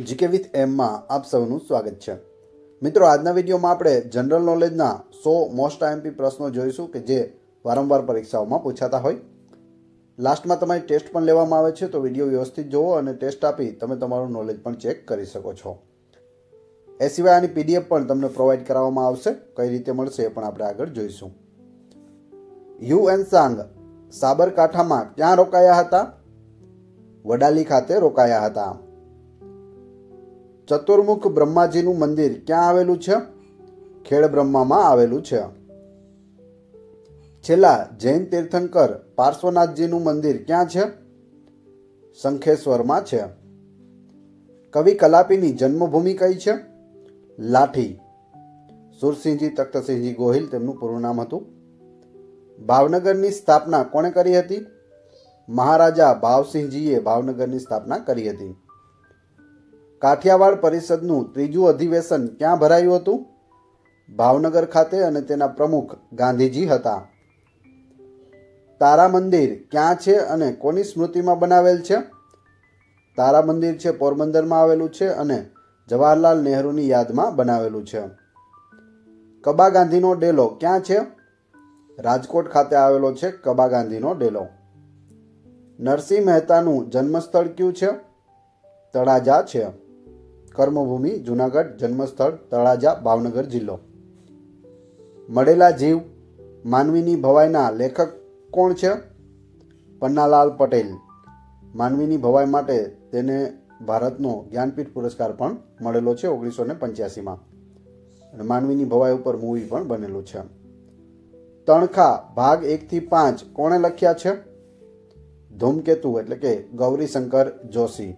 GK with એમમાં આપ સૌનું સ્વાગત છે। મિત્રો, આજના વિડીયોમાં આપણે જનરલ નોલેજના 100 મોસ્ટ આઈએમપી પ્રશ્નો જોઈશું કે જે વારંવાર પરીક્ષાઓમાં પૂછાતા હોય। લાસ્ટમાં તમારી ટેસ્ટ પણ લેવામાં આવે છે, તો વિડીયો વ્યવસ્થિત જોવો અને ટેસ્ટ આપી તમે તમારું નોલેજ પણ ચેક કરી શકો છો। એ સિવાય આની પીડીએફ પણ તમને પ્રોવાઈડ કરાવવામાં આવશે। કઈ રીતે મળશે એ પણ આપણે આગળ જોઈશું। યુએન સાંગ સાબરકાંઠામાં ક્યાં રોકાયા હતા? વડાલી ખાતે રોકાયા હતા। ચતુર્મુખ બ્રહ્માજીનું મંદિર ક્યાં આવેલું છે? ખેડબ્રહ્મામાં આવેલું છે। છેલ્લા જૈન તીર્થંકર પાર્શ્વનાથજીનું મંદિર ક્યાં છે? શંખેશ્વરમાં છે। કવિ કલાપીની જન્મભૂમિ કઈ છે? લાઠી। સુરસિંહજી તખ્તસિંહજી ગોહિલ તેમનું પૂરું નામ હતું। ભાવનગરની સ્થાપના કોણે કરી હતી? મહારાજા ભાવસિંહજીએ ભાવનગરની સ્થાપના કરી હતી। કાઠિયાવાડ પરિષદનું ત્રીજું અધિવેશન ક્યાં ભરાયું હતું? ભાવનગર ખાતે અને તેના પ્રમુખ ગાંધીજી હતા। તારા મંદિર ક્યાં છે અને કોની સ્મૃતિમાં બનાવેલ છે? તારા મંદિર છે પોરબંદરમાં આવેલું છે અને જવાહરલાલ નહેરુની યાદમાં બનાવેલું છે। કબા ગાંધીનો ડેલો ક્યાં છે? રાજકોટ ખાતે આવેલો છે કબા ગાંધીનો ડેલો। નરસિંહ મહેતાનું જન્મસ્થળ કયું છે? તળાજા છે। કર્મભૂમિ જૂનાગઢ, જન્મસ્થળ તળાજા, ભાવનગર જિલ્લો। મળેલા જીવ માનવીની ભવાઈના લેખક કોણ છે? પન્નાલાલ પટેલ। માનવીની ભવાઈ માટે તેને ભારતનો જ્ઞાનપીઠ પુરસ્કાર પણ મળેલો છે 1985માં અને માનવીની ભવાઈ ઉપર મૂવી પણ બનેલું છે। તણખા ભાગ 1 થી 5 કોણે લખ્યા છે? ધૂમકેતુ એટલે કે ગૌરીશંકર જોશી।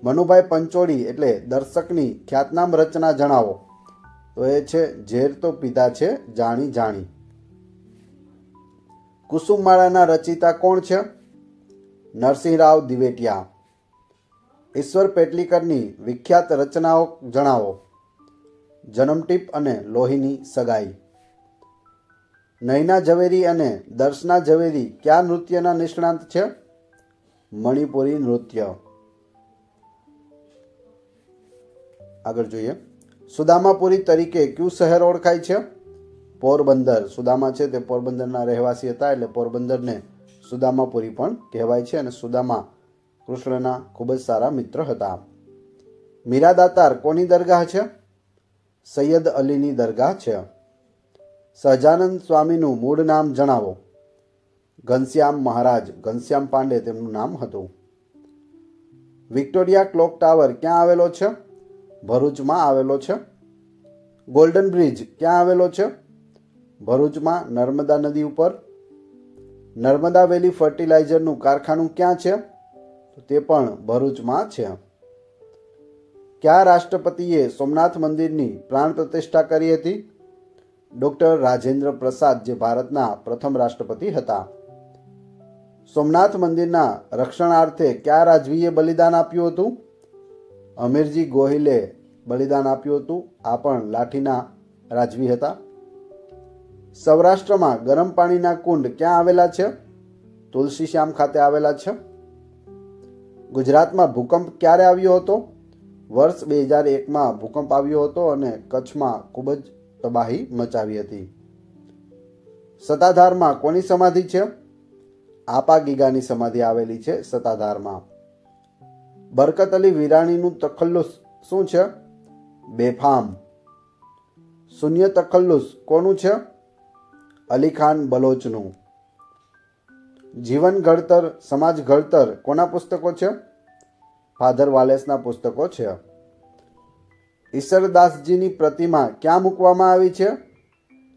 મનુભાઈ પંચોળી એટલે દર્શકની ખ્યાતનામ રચના જણાવો। તો એ છે ઝેર તો પીધા છે જાણી જાણી। કુસુમમાળાના રચિતા કોણ છે? નરસિંહરાવ દિવેટિયા। ઈશ્વર પેટલીકરની વિખ્યાત રચનાઓ જણાવો। જન્મટીપ અને લોહીની સગાઈ। નયના ઝવેરી અને દર્શના ઝવેરી કયા નૃત્યના નિષ્ણાંત છે? મણિપુરી નૃત્ય। આગળ જોઈએ, સુદામાપુરી તરીકે કયું શહેર ઓળખાય છે? પોરબંદર। સુદામા છે તે પોરબંદરના રહેવાસી હતા એટલે પોરબંદરને સુદામાપુરી પણ કહેવાય છે અને સુદામા કૃષ્ણના ખૂબ જ સારા મિત્ર હતા। મીરા દાતાર કોની દરગાહ છે? સૈયદ અલીની દરગાહ છે। સહજાનંદ સ્વામીનું મૂળ નામ જણાવો। ઘનશ્યામ મહારાજ। ઘનશ્યામ પાંડે તેમનું નામ હતું। વિક્ટોરિયા ક્લોક ટાવર ક્યાં આવેલો છે? ભરૂચમાં આવેલો છે। ગોલ્ડન બ્રિજ ક્યાં આવેલો છે? ભરૂચમાં, નર્મદા નદી ઉપર। નર્મદા વેલી ફર્ટિલાઇઝરનું કારખાનું ક્યાં છે? તે પણ ભરૂચમાં છે। કયા રાષ્ટ્રપતિએ સોમનાથ મંદિરની પ્રાણ પ્રતિષ્ઠા કરી હતી? ડોક્ટર રાજેન્દ્ર પ્રસાદ, જે ભારતના પ્રથમ રાષ્ટ્રપતિ હતા। સોમનાથ મંદિરના રક્ષણાર્થે કયા રાજવીએ બલિદાન આપ્યું હતું? અમીરજી ગોહિલે બલિદાન આપ્યું હતું। આ પણ લાઠીના રાજવી હતા। સૌરાષ્ટ્રમાં ગરમ પાણીના કુંડ ક્યાં આવેલા છે? તુલસીશ્યામ ખાતે આવેલા છે। ગુજરાતમાં ભૂકંપ ક્યારે આવ્યો હતો? વર્ષ 2001માં ભૂકંપ આવ્યો હતો અને કચ્છમાં ખૂબ જ તબાહી મચાવી હતી। સત્તાધારમાં કોની સમાધિ છે? આપા ગીગાની સમાધિ આવેલી છે સત્તાધારમાં। બરકત અલી વિરાણીનું તખલ્લુસ શું છે? બેફામ। શૂન્ય તખલ્લુસ કોનું છે? અલી ખાન બલોચનું। જીવન ઘડતર, સમાજ ઘડતર કોના પુસ્તકો છે? ફાધર વાલેસના પુસ્તકો છે। ઈશ્વરદાસજીની પ્રતિમા ક્યાં મૂકવામાં આવી છે?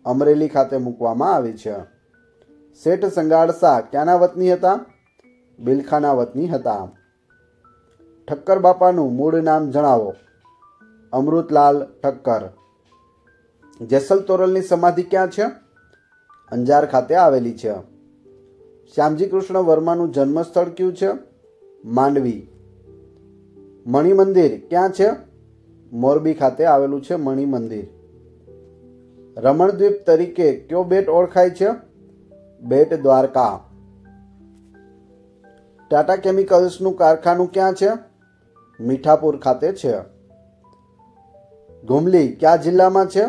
અમરેલી ખાતે મૂકવામાં આવી છે। શેઠ સંગાળસા ક્યાંના વતની હતા? બિલખાના વતની હતા। ઠક્કર બાપાનું મૂળ નામ જણાવો। અમૃતલાલ ઠક્કર। જેસલ તોરલની સમાધિ ક્યાં છે? અંજાર ખાતે આવેલી છે। શ્યામજી કૃષ્ણ વર્માનું જન્મસ્થળ કયું છે? માંડવી। મણિ મંદિર ક્યાં છે? મોરબી ખાતે આવેલું છે મણિ મંદિર। રમણદ્વીપ તરીકે કયો બેટ ઓળખાય છે? બેટ દ્વારકા। ટાટા કેમિકલ્સનું કારખાનું ક્યાં છે? મીઠાપુર ખાતે છે. ઘુમલી કયા જિલ્લામાં છે?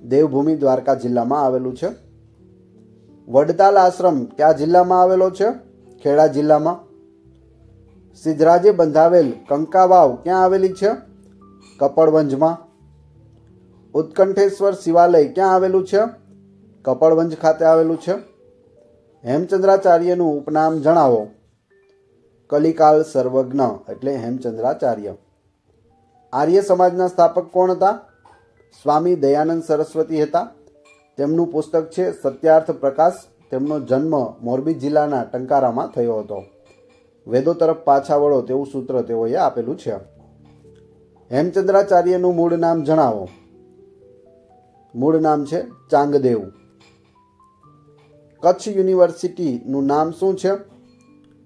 દેવભૂમિ દ્વારકા જિલ્લામાં આવેલું છે. વડતાલ આશ્રમ કયા જિલ્લામાં આવેલો છે? ખેડા જિલ્લામાં. સિદ્ધરાજે બંધાવેલ કંકા વાવ ક્યાં આવેલી છે? કપડવંજમાં. ઉત્કંઠેશ્વર શિવાલય ક્યાં આવેલું છે? કપડવંજ ખાતે આવેલું છે. હેમચંદ્રાચાર્યનું ઉપનામ જણાવો. કલિકાલ સર્વજ્ઞ એટલે હેમચંદ્રાચાર્ય. આર્ય સમાજના સ્થાપક કોણ હતા? સ્વામી દયાનંદ સરસ્વતી હતા. તેમનું પુસ્તક છે સત્યાર્થ પ્રકાશ. તેમનો જન્મ મોરબી જિલ્લાના ટંકારામાં થયો હતો. વેદો તરફ પાછા વળો તેવું સૂત્ર તેઓએ આપેલું છે. હેમચંદ્રાચાર્યનું મૂળ નામ જણાવો. મૂળ નામ છે ચાંગદેવ. કચ્છ યુનિવર્સિટીનું નામ શું છે?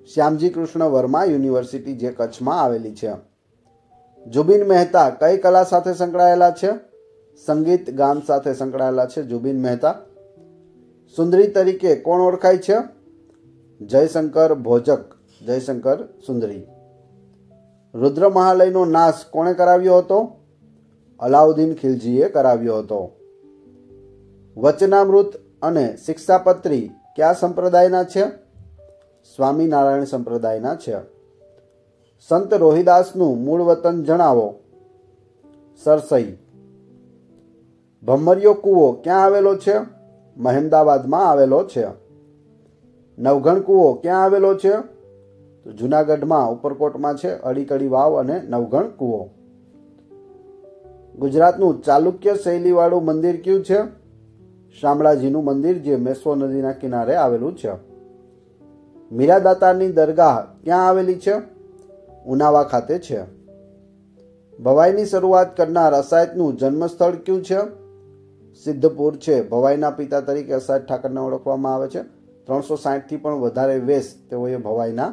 શ્યામજી કૃષ્ણ વર્મા યુનિવર્સિટી, જે કચ્છમાં આવેલી છે. જુબિન મહેતા કઈ કલા સાથે સંકળાયેલા છે? સંગીત ગાન સાથે સંકળાયેલા છે જુબિન મહેતા. સુંદરી તરીકે કોણ ઓળખાય છે? જયશંકર ભોજક, જયશંકર સુંદરી. રુદ્ર મહાલયનો નાશ કોણે કરાવ્યો હતો? અલાઉદ્દીન ખિલજીએ કરાવ્યો હતો. વચનામૃત અને શિક્ષાપત્રી કયા સંપ્રદાયના છે? સ્વામિનારાયણ સંપ્રદાયના છે. સંત રોહિદાસનું મૂળ વતન જણાવો. સરસઈ. ભમરિયો કૂવો ક્યાં આવેલો છે? મહેમદાવાદમાં આવેલો છે. નવઘણ કૂવો ક્યાં આવેલો છે? તો જુનાગઢમાં ઉપરકોટમાં છે. અડીકડી વાવ અને નવઘણ કૂવો. ગુજરાતનું ચાલુક્ય શૈલીવાળું મંદિર કયું છે? શામળાજીનું મંદિર, જે મેશ્વો નદીના કિનારે આવેલું છે. મીરાદાતારની દરગાહ ક્યાં આવેલી છે? ઉનાવા ખાતે છે. ભવાઈની શરૂઆત કરનાર અસાયતનું જન્મસ્થળ કયું છે? સિદ્ધપુર છે. ભવાઈના પિતા તરીકે અસાયત ઠાકરને ઓળખવામાં આવે છે. 360થી પણ વધારે વેશ તેઓએ ભવાઈના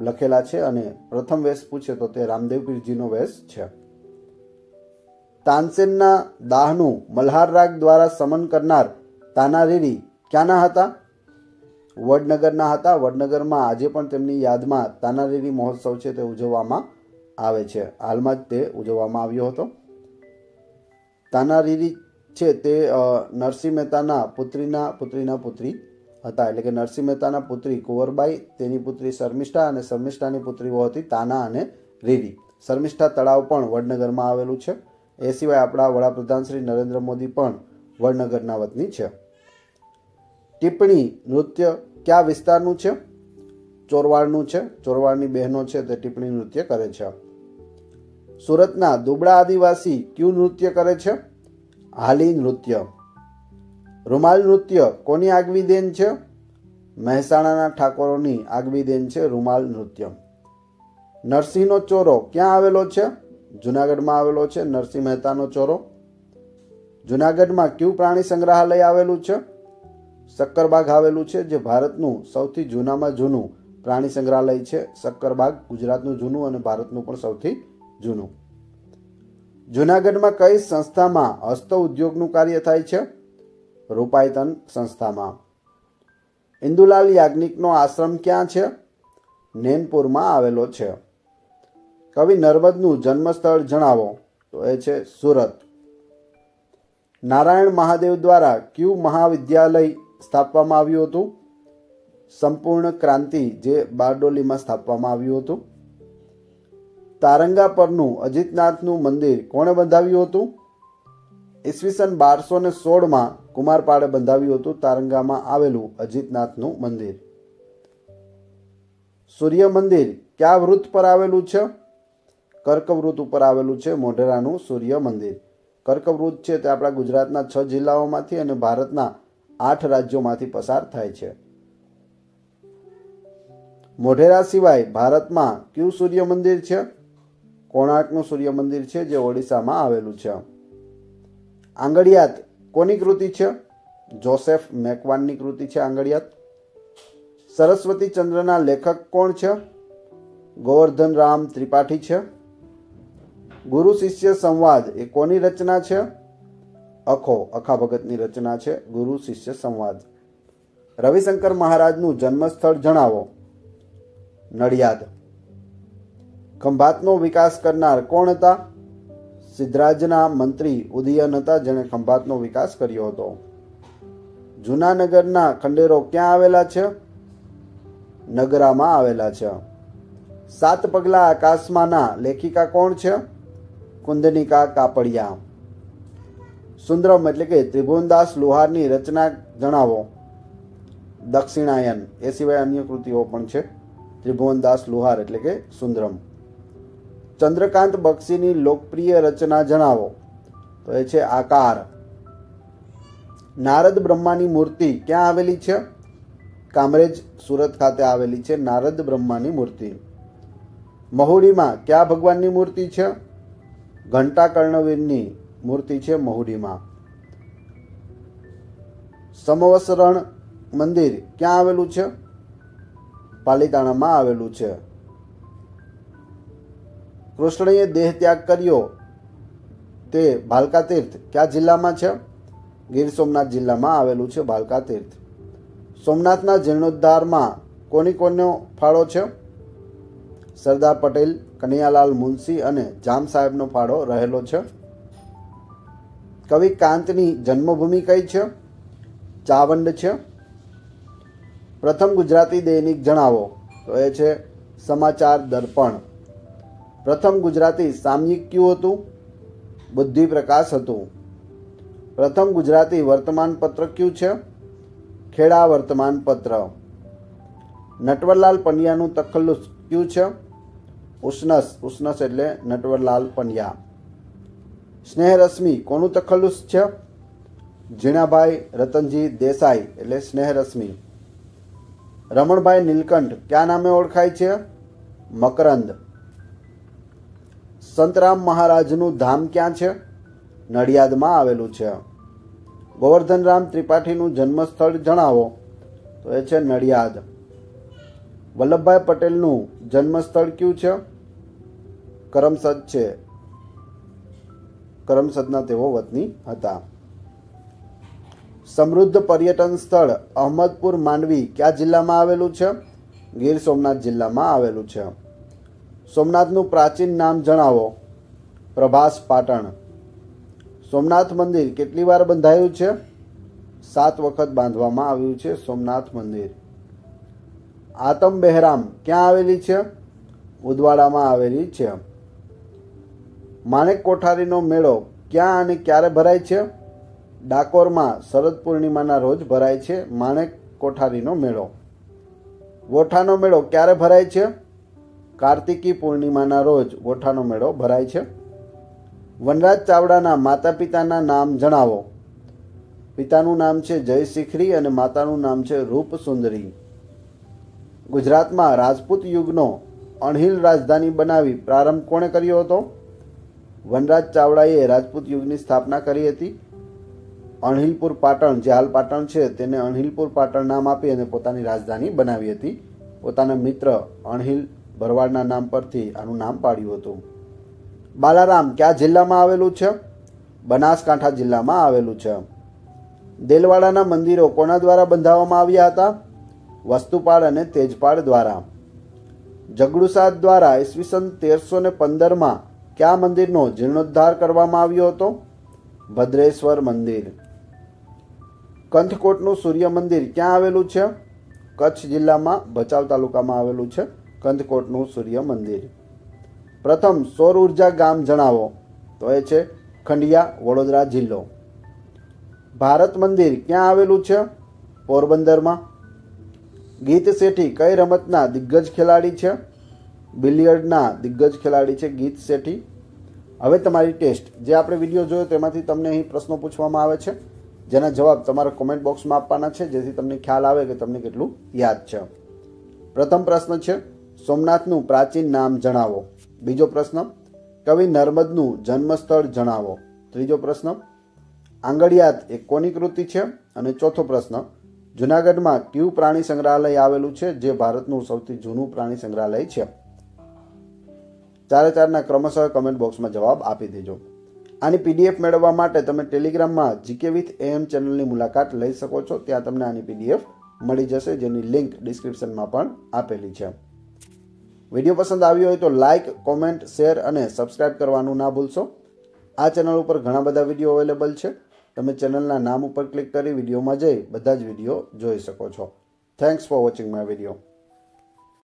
લખેલા છે અને પ્રથમ વેશ પૂછે તો તે રામદેવ પીરજીનો વેશ છે. તાનસેનના દાહનું મલ્હાર રાગ દ્વારા સમન કરનાર તાનારીરી ક્યાંના હતા? વડનગરના હતા. વડનગરમાં આજે પણ તેમની યાદમાં તાનારીરી મહોત્સવ છે તે ઉજવવામાં આવે છે. હાલમાં જ તે ઉજવવામાં આવ્યો હતો. તાનારીરી છે તે નરસિંહ મહેતાના પુત્રીના પુત્રી હતા. એટલે કે નરસિંહ મહેતાના પુત્રી કુંવરબાઈ, તેની પુત્રી શર્મિષ્ઠા અને શર્મિષ્ઠાની પુત્રીઓ હતી તાના અને રીરી. શર્મિષ્ઠા તળાવ પણ વડનગરમાં આવેલું છે. એ સિવાય આપણા વડાપ્રધાન શ્રી નરેન્દ્ર મોદી પણ વડનગરના વતની છે. ટીપ્પણી નૃત્ય કયા વિસ્તારનું છે? ચોરવાડનું છે. ચોરવાડની બહેનો છે તે ટીપ્પણી નૃત્ય કરે છે. સુરતના દુબળા આદિવાસી કયું નૃત્ય કરે છે? હાલી નૃત્ય. રૂમાલ નૃત્ય કોની આગવી દેન છે? મહેસાણાના ઠાકોરોની આગવી દેન છે રૂમાલ નૃત્ય. નરસિંહનો ચોરો ક્યાં આવેલો છે? જુનાગઢમાં આવેલો છે નરસિંહ મહેતાનો ચોરો. જુનાગઢમાં કયું પ્રાણી સંગ્રહાલય આવેલું છે? સક્કરબાગ આવેલું છે, જે ભારતનું સૌથી જૂનામાં જૂનું પ્રાણી સંગ્રહાલય છે. સક્કરબાગ ગુજરાતનું જૂનું અને ભારતનું પણ સૌથી જૂનું. જુનાગઢમાં કઈ સંસ્થામાં હસ્ત ઉદ્યોગનું કાર્ય થાય છે? રૂપાયતન સંસ્થામાં. ઇન્દુલાલ યાજ્ઞિકનો આશ્રમ ક્યાં છે? નેનપુરમાં આવેલો છે. કવિ નર્મદનું જન્મસ્થળ જણાવો. તો એ છે સુરત. નારાયણ મહાદેવ દ્વારા કયું મહાવિદ્યાલય સ્થાપવામાં આવ્યું હતું? સંપૂર્ણ ક્રાંતિ, જે બારડોલીમાં સ્થાપવામાં આવ્યું હતું. તારંગા પરનું અજીતનાથનું મંદિર કોણે બંધાવ્યું હતું? ઈસવીસન 1216માં કુમારપાળે બંધાવ્યું હતું તારંગામાં આવેલું અજીતનાથનું મંદિર. સૂર્ય મંદિર કયા વૃત્ત પર આવેલું છે? કર્કવૃત્ત ઉપર આવેલું છે મોઢેરાનું સૂર્ય મંદિર. કર્કવૃત્ત છે તે આપણા ગુજરાતના 6 જિલ્લાઓમાંથી અને ભારતના 8 રાજ્યોમાંથી પસાર થાય છે. મોઢેરા સિવાય ભારતમાં કયું સૂર્ય મંદિર છે? કોણાર્કનું સૂર્ય મંદિર છે, જે ઓડિશામાં આવેલું છે. આંગળિયાત કોની કૃતિ છે? જોસેફ મેકવાનની કૃતિ છે આંગળિયાત. સરસ્વતી ચંદ્રના લેખક કોણ છે? ગોવર્ધન રામ ત્રિપાઠી છે. ગુરુ શિષ્ય સંવાદ એ કોની રચના છે? અખા ભગતની રચના છે ગુરુ શિષ્ય સંવાદ. રવિશંકર મહારાજનું જન્મસ્થળ જણાવો. નડિયાદ. ખંભાતનો વિકાસ કરનાર કોણ હતા? સિદ્ધરાજના મંત્રી ઉદયન હતા, જેણે ખંભાતનો વિકાસ કર્યો હતો. જૂનાનગરના ખંડેરો ક્યાં આવેલા છે? નગરામાં આવેલા છે. 7 પગલા આકાશમાંના લેખિકા કોણ છે? કુંદનિકા કાપડિયા. સુંદરમ એટલે કે ત્રિભુવનદાસ લુહારની રચના જણાવો. દક્ષિણાયન. એ સિવાય અન્ય કૃતિઓ પણ છે. ત્રિભુવનદાસ લુહાર એટલે કે સુંદરમ. ચંદ્રકાંત બક્ષીની લોકપ્રિય રચના જણાવો. તો એ છે આકાર. નારદ બ્રહ્માની મૂર્તિ ક્યાં આવેલી છે? કામરેજ સુરત ખાતે આવેલી છે નારદ બ્રહ્માની મૂર્તિ. મહુડીમાં કયા ભગવાનની મૂર્તિ છે? ઘંટા કર્ણવીરની મૂર્તિ છે મહુડીમાં. સમવસરણ મંદિર ક્યાં આવેલું છે? પાલીતાણામાં આવેલું છે. કૃષ્ણએ દેહ ત્યાગ કર્યો તે ભાલકા તીર્થ કયા જિલ્લામાં છે? ગીર સોમનાથ જિલ્લામાં આવેલું છે ભાલકા તીર્થ. સોમનાથના જીર્ણોદ્ધારમાં કોનો ફાળો છે? સરદાર પટેલ, કનૈયાલાલ મુનશી અને જામ સાહેબનો ફાળો રહેલો છે. કવિ કાંતની જન્મભૂમિ કઈ છે? ચાવંડ છે. પ્રથમ ગુજરાતી દૈનિક જણાવો. તો એ છે સમાચાર દર્પણ. પ્રથમ ગુજરાતી સામયિક કયું હતું? બુદ્ધિ પ્રકાશ હતું. પ્રથમ ગુજરાતી વર્તમાન પત્ર કયું છે? ખેડા વર્તમાન પત્ર. નટવરલાલ પંડ્યાનું તખલ્લુસ કયું છે? ઉષ્ણસ. ઉષ્ણસ એટલે નટવરલાલ પંડ્યા. સ્નેહરશ્મિ કોનું તખલ્લુસ છે? ઝીણાભાઈ રતનજી દેસાઈ એટલે સ્નેહરશ્મિ. રમણભાઈ નીલકંઠ કયા નામે ઓળખાય છે? મકરંદ. સંતરામ મહારાજનું ધામ ક્યાં છે? નડિયાદમાં આવેલું છે. ગોવર્ધનરામ ત્રિપાઠીનું જન્મસ્થળ જણાવો. તો એ છે નડિયાદ. વલ્લભભાઈ પટેલનું જન્મસ્થળ કયું છે? કરમસદ છે. કરમસદના તેઓ વતની હતા. સમૃદ્ધ પર્યટન સ્થળ અહમદપુર માંડવી કયા જિલ્લામાં આવેલું છે? ગીર સોમનાથ જિલ્લામાં આવેલું છે. સોમનાથનું પ્રાચીન નામ જણાવો. પ્રભાસ પાટણ. સોમનાથ મંદિર કેટલી વાર બંધાયું છે? 7 વખત બાંધવામાં આવ્યું છે સોમનાથ મંદિર. આતમ બહેરામ ક્યાં આવેલી છે? ઉદવાડામાં આવેલી છે. માણેક કોઠારીનો મેળો ક્યાં અને ક્યારે ભરાય છે? ડાકોરમાં શરદ પૂર્ણિમાના રોજ ભરાય છે માણેક કોઠારીનો મેળો. વોઠાનો મેળો ક્યારે ભરાય છે? કાર્તિકી પૂર્ણિમાના રોજ વોઠાનો મેળો ભરાય છે. વનરાજ ચાવડાના માતા પિતાના નામ જણાવો. પિતાનું નામ છે જય શિખરી અને માતાનું નામ છે રૂપ સુંદરી. ગુજરાતમાં રાજપૂત યુગનો અણહિલ રાજધાની બનાવી પ્રારંભ કોણે કર્યો હતો? વનરાજ ચાવડાએ રાજપૂત યુગની સ્થાપના કરી હતી. અણહિલપુર પાટણ, જે હાલ પાટણ છે, તેને અણહિલપુર પાટણ નામ આપી અને પોતાની રાજધાની બનાવી હતી. પોતાના મિત્ર અણહિલ ભરવાડના નામ પરથી આનું નામ પાડ્યું હતું. બાલારામ કયા જિલ્લામાં આવેલું છે? બનાસકાંઠા જિલ્લામાં આવેલું છે. દેલવાડાના મંદિરો કોના દ્વારા બંધાવવામાં આવ્યા હતા? વસ્તુપાળ અને તેજપાળ દ્વારા. જગડુસાદ દ્વારા ઈસવીસન 1315માં કયા મંદિરનો જીર્ણોદ્ધાર કરવામાં આવ્યો હતો? ભદ્રેશ્વર મંદિર. કંથકોટનું સૂર્ય મંદિર ક્યાં આવેલું છે? કચ્છ જિલ્લામાં ભચાઉ તાલુકામાં આવેલું છે કંથકોટનું સૂર્ય મંદિર. પ્રથમ સૌર ઉર્જા ગામ જણાવો. તો એ છે ખંડિયા, વડોદરા જિલ્લો. ભારત મંદિર ક્યાં આવેલું છે? પોરબંદરમાં. ગીત શેઠી કઈ રમતના દિગ્ગજ ખેલાડી છે? બિલિયર્ડના દિગ્ગજ ખેલાડી છે ગીત શેઠી. હવે તમારી ટેસ્ટ, જે આપણે વિડીયો જોયો તેમાંથી તમને અહીં પ્રશ્નો પૂછવામાં આવે છે, જેના જવાબ તમારા કોમેન્ટ બોક્સમાં આપવાના છે, જેથી તમને ખ્યાલ આવે કે તમને કેટલું યાદ છે. પ્રથમ પ્રશ્ન છે સોમનાથનું પ્રાચીન નામ જણાવો. બીજો પ્રશ્ન કવિ નર્મદનું જન્મસ્થળ જણાવો. ત્રીજો પ્રશ્ન આંગળિયાત એ કોની કૃતિ છે? અને ચોથો પ્રશ્ન જૂનાગઢમાં કયું પ્રાણી સંગ્રહાલય આવેલું છે, જે ભારતનું સૌથી જૂનું પ્રાણી સંગ્રહાલય છે? 4-4ના ક્રમશઃ કમેન્ટ બોક્સમાં જવાબ આપી દેજો. આની પીડીએફ મેળવવા માટે તમે ટેલિગ્રામમાં જીકે વિથ એમ ચેનલની મુલાકાત લઈ શકો છો. ત્યાં તમને આની પીડીએફ મળી જશે, જેની લિંક ડિસ્ક્રિપ્શનમાં પણ આપેલી છે. વિડીયો પસંદ આવ્યો હોય તો લાઇક, કોમેન્ટ, શેર અને સબસ્ક્રાઇબ કરવાનું ના ભૂલશો. આ ચેનલ ઉપર ઘણા બધા વિડીયો અવેલેબલ છે. તમે ચેનલના નામ ઉપર ક્લિક કરી વિડીયોમાં જઈ બધા જ વિડીયો જોઈ શકો છો. Thanks for watching my video.